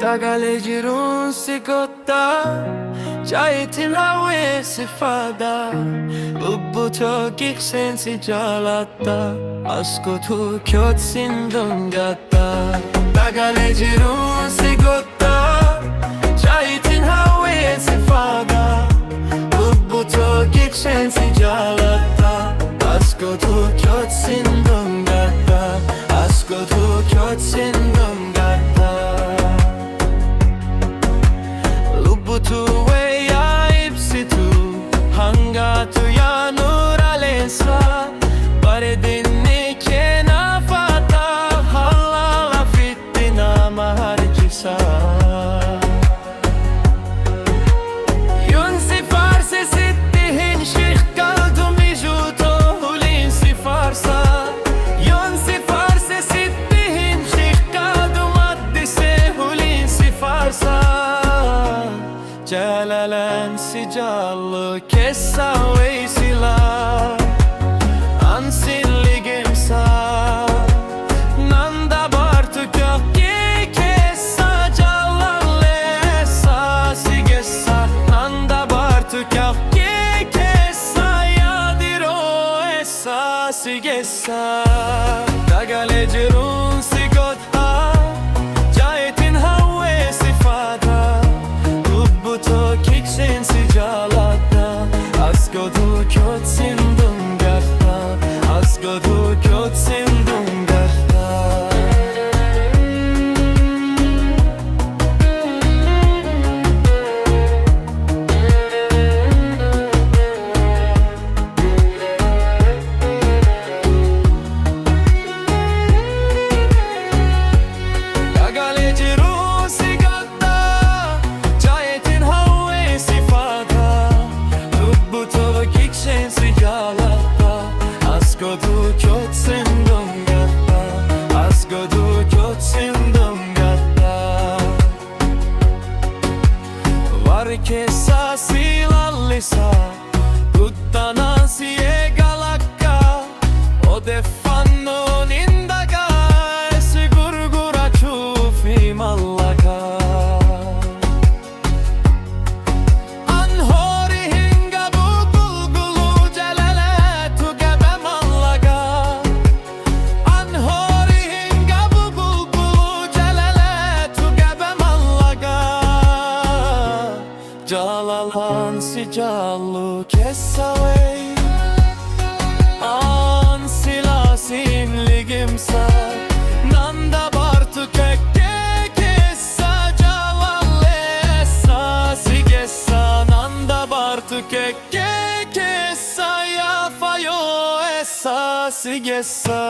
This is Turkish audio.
Daga leggero si cotta Caitin hawe si fada Ubbu tokik sensi jalatta Asko tu kyot sindungatta Daga leggero si cotta Caitin hawe si fada Ubbu tokik sensi jalatta Asko tu kyot sindungatta Asko tu kyot sindungatta Lubutu we ya ipsitu Hangatu ya nuralensa Baredinni kena fata Halala fittina maharcisa Yunsi farsi sittihin şih kaldım ijuto hulin si farsa Yunsi farsi sittihin şih kaldım addise hulin si farsa Celalen sicallı kessa veysila Ansilligimsa Nanda bartukak ki kessa callalle essa sigessa Nanda bartukak ki kessa yadiro essa sigessa Dagalecirun sigotha Cayetin havve sifada Tokik sensi jalata Askodu kyot sindungatta Askodu kyot sindungatta Dagaleciru sigatta Cayetin havve sifada Ubbu tokik sensi jalatta Askodu kyot sindungatta Askodu kyot sindungatta Var kessa silallisa Tuttana siye galakka O defanno nindaga Sigurgura ciufi mallaka Anhori hinga bu bulgulu celale tugebe mallaga Anhori hinga bu bulgulu celale tugebe mallaga Calalan sicallu kessavey An silasin ligimsa Nanda bartu kekke kessa Calalle essa sigessa Nanda bartu kekke kessa Yafayo essa sigessa